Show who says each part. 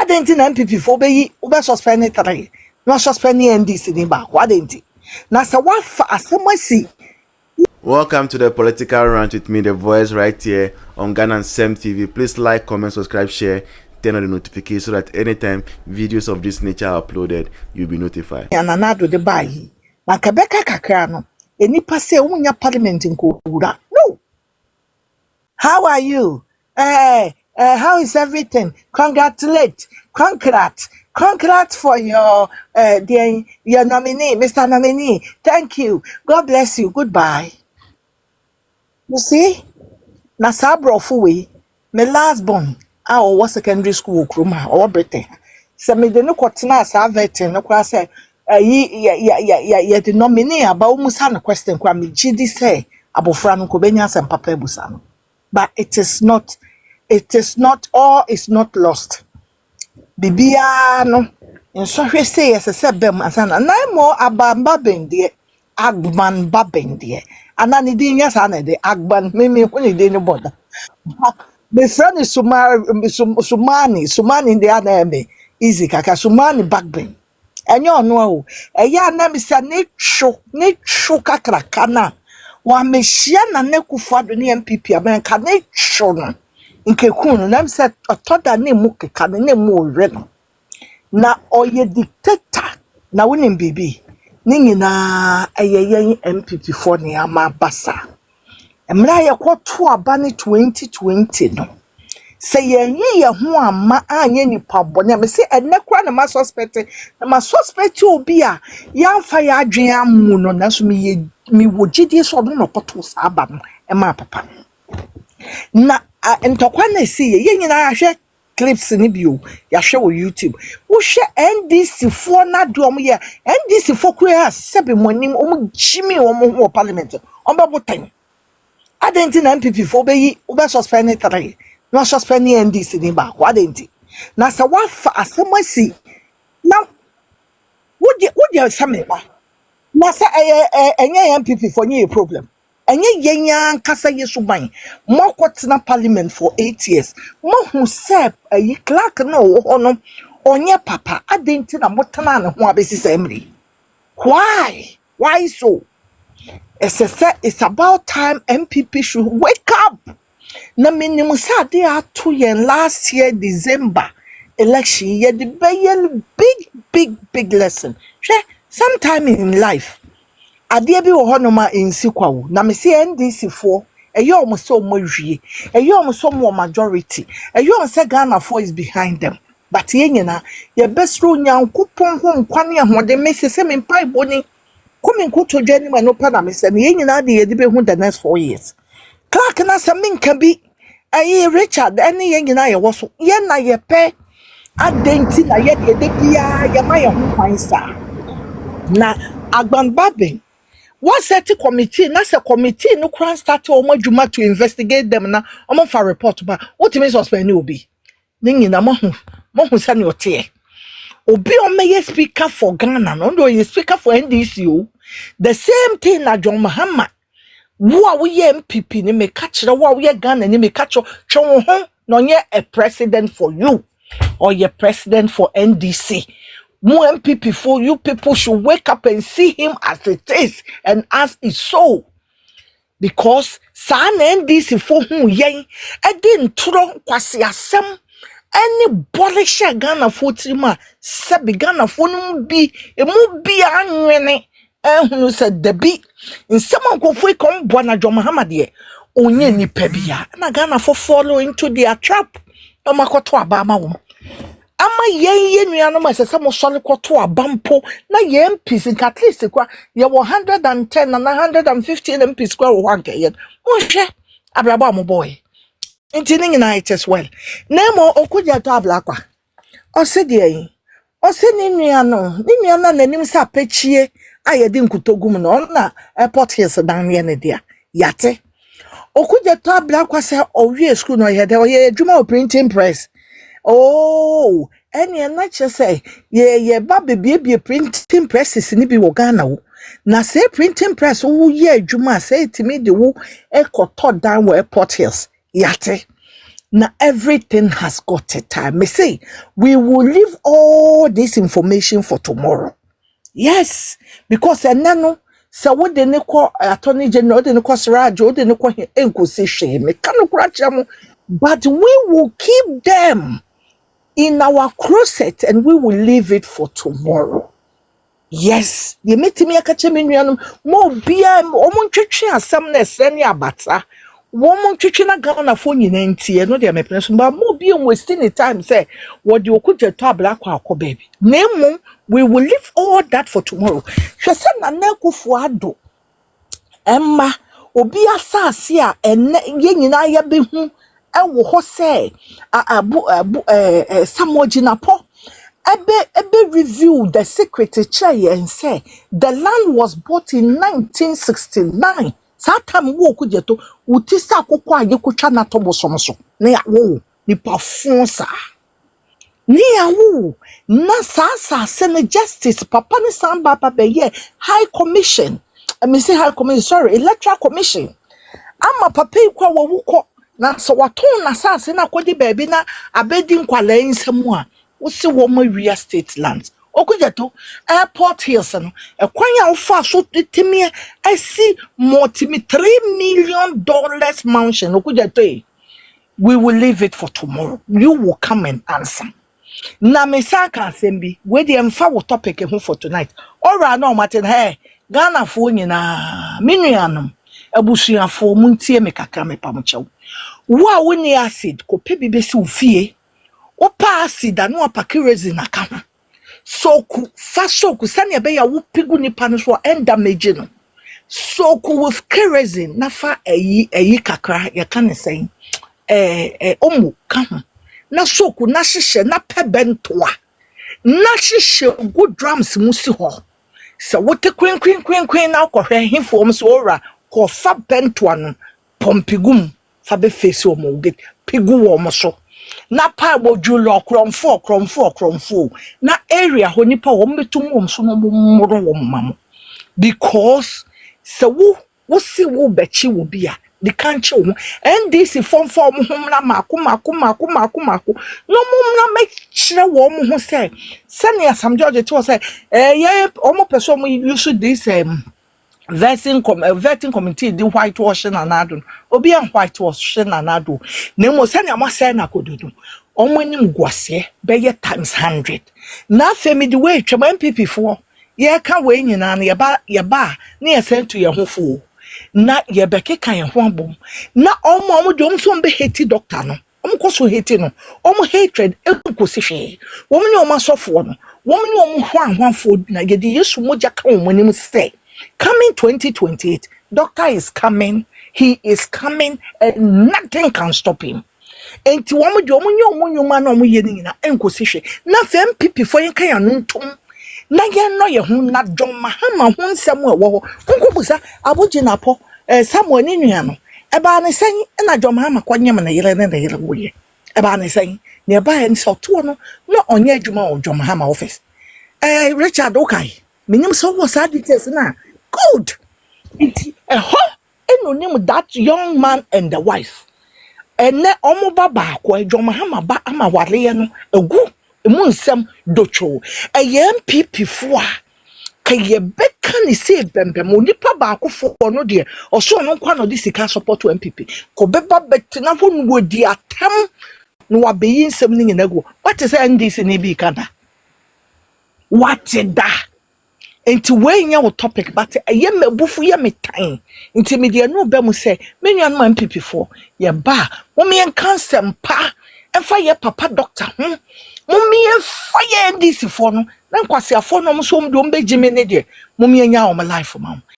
Speaker 1: didn't MPP for be over suspend it. No suspend NDC in back. What didn't it? Now, so what for someone see?
Speaker 2: Welcome to the political rant with me, the voice, right here on Ghana Sem TV. Please like, comment, subscribe, share, turn on the notification so that anytime videos of this nature are uploaded, you'll be notified.
Speaker 1: And another the buy. Makabeka kakrano. Any passe unya parliament in Kura. No. How are you? How is everything? Congrats for your nominee, Mr. Nominee. Thank you. God bless you. Goodbye. You see? Na sabro fuwe. My last born. I was secondary school kruma or Britain. So me de no kwatena sa vetin no kwa say the nominee about musa no question kwa me gidi say abofra no ko benya sem papa ebusa no. But it is not all is not lost. Bibia no nso hwe say yesese bem asana na mo abamba bendie agban babendie anani din yasa na de agban me huni de no boda. My friend is Sumani the other me easy kaka Sumani backbone. Enyo no o eya na me say ne tro kakra kana wa mehia na ne kufado ne MPP abenka ne tro no nke kunu na me say otoda ne mu keka ne mu ore no na oye dictator na wonim bibi ne nyina eyeyen MPP for ne amabasa emra ye kwoto aba ne 2020 no say yenye ye ho ama anye nipa bone me say enekwa na ma suspect obi a yamfa ya adwen amu no na so me wogidi so no kwoto sa aba no e ma papa na entokwa na si ye nyina ahwe clips ni bio ya hwe wo YouTube wo hwe NDC fo na do om ye NDC fo kura sebe monim om jimi ho parliament on ba botan adenti na MPP fo be yi wo be suspend it. No suspend NDC in back. What ain't it? Now, so what for someone see? Now, would you summon? Now, say, MPP for you a problem. And ye young Casa Yesubai, more quarter parliament for 8 years. More who said a clerk no on your papa. I didn't know what man who is Emily. Why? Why so? It's about time MPP should wake up. Na minimum sa dey atu yen last year December election ye the big lesson. Sometime in life ade bi wo honoma ensi kwawo na me se NDC fo eyo omo so mo hwie eyo omo so mo majority eyo on say Ghana for is behind them but ye nyina ye besro nyankopon ho nkwane ahode me se me mpai boni komi nkoto dwani ma no pa na me se ye nyina de ye de be hu the next 4 years. Clark na samin can be Richard any yena ye woso ye na ye pe adenti na ye de bia ye ma ye ho kwan sa na agban babin what set committee na se committee no kran start o madwuma to investigate them na o for report ba what means suspend obi ni nyina mo hu sa ne ote obi o meye speaker for Ghana no ye speaker for NDC o the same thing na John Mahama wo we MPP ni me catch wo we Ghana ni me catch twon ho no nye a president for you or your president for NDC. More MPP for you people should wake up and see him as it is and as it's so. Because san NDC for who yen e din tro kwase asem any bolish Ghana for trima sabi Ghana for no bi e mu bi anwene who said the beat in someone go for come Buana John Muhammad ye onye ni pebia na Ghana for follow into their trap no makoto abama wo ama ye nuano ma sese mo sole koto abampo na ye MPs in at least kwa ye 110 and 115 MPs kwa wo hanke ye mo hwe abraba mo boy intini na it as well na mo okuja to ablakwa o se de yin o se ni nuano na nanim sa pechie ayedi nkutogum no na airport hills dan ye ne dia yate okuja to ablakwa se owie school no ye de o ye adwuma printing press. Oh, any na che say ye ba bebie printing presses ni bi wo Ghana wo na say printing press wo ye adwuma say timi de wo ekoto dan wo airport hills yate Now everything has got a time. Me say we will leave all this information for tomorrow. Yes, because no, so what the neko attorney general, the neko srajo, the neko enko say shame. Me kanu kura but we will keep them in our closet and we will leave it for tomorrow. Yes, ye metimi akache me nuanom mo bia omo ntwetwe asam na esene abata. Womo ntwetwe na Ghana fo nyina ntie no de mepene so ba mo bia wasting the time say what the okuje to abla akwa baby. Nemu we will leave all that for tomorrow. Hwese na Akufo Addo emma obi asase a enne ye nyina ya behu ewo ho say samojinapo ebe review the secretary chair and say the land was bought in 1969. Satam wo kujeto utisa kokwa yekutwa na tobosomso na yawo ni pafonsa ni yawo na sasa Senate Justice papa ni samba papa ye High Commission. I mean say High Commission, sorry, Electoral Commission. Ama papa ikwa wawuko na so waton na sasa na kodi baby na abedi nkwala nsemu a wosi wo mo real estate lands okujeto airport hills no ekwanya ofa so timi asi multi $3 million mansion okujeto we will leave it for tomorrow. You will come and answer. Na mesaka asembi we dey emfa wo topic ho for tonight. Ora na o maten hey Ghana fo nyina menuanom abusuafo muntie me kakra me pamchew wo a woni acid ko pebi besi ofie opa acid anu apake resin aka ho soku fa soku sane be ya wo pigu nipa no so end damage no soku with kerosene na fa eyi kakra ya kan sen omu ka ho na soku na hihye na pebentoa na hihye good drums musi ho so what the queen now ko hwe hifo so ora ko fa bentoa no pompigum fa be face o mo get pigu wo mo so na pa bojulo kromfo na area ho nipa wo mbetum wo so no mmoro wo mam because so wo si wo bechi wo bia the kanche wo NDC form hom na mako no mum na me kire wo mo ho say senior Sam George to say yeah omo person use this vetting committee the whitewashing and Addo obi an whitewashing and Addo na mo senior ma say na kododo omo nim gwase be ye times 100 na femi the way twema MPP for ye ka we nyina na ye ba na ye send to ye hofo na ye beke kan ye ho abom na omo de so be hate doctor no omo ko so hate no omo hatred ekuko si hwe omo ni omo asofo no omo ni omo ho anhwafo na ye de yesu moja ka omo nim say coming 2028 doctor is coming, he is coming and nothing can stop him. Enti womo de omo nyuma na omo ye ni na enkosi hwe na fem pipi fo yen kan ya no ntom na ye no ye hu na John Mahama hu nsem e wo ho nkobusa aboginapo Samuel ni nua no e ba ne sen na John Mahama kwanyem na yele wo ye e ba ne sen ne ba en so to no na onye adwuma o John Mahama office Richard Okai minim so was details na good enti eno nim that young man and the wife ene omo baba ko John Mahama ba ama wale no egu emu nsem docho MPP fo a kaye beka ni say bembem onipa ba akofo no de oso no kwa no de sika support MPP ko beba betina ho no wodi atam no wabeyi nsem ni nyina go what is NDC ni bi kada what is that enti we nya wo topic but eye mabufu ye metan enti media no be mu say me nua no MPP for ye ba wo me en pa enfa ye papa doctor mo me enfa ye NDC for no na nkwase afo no so mdo mbegime ne de mo me nya wo life ma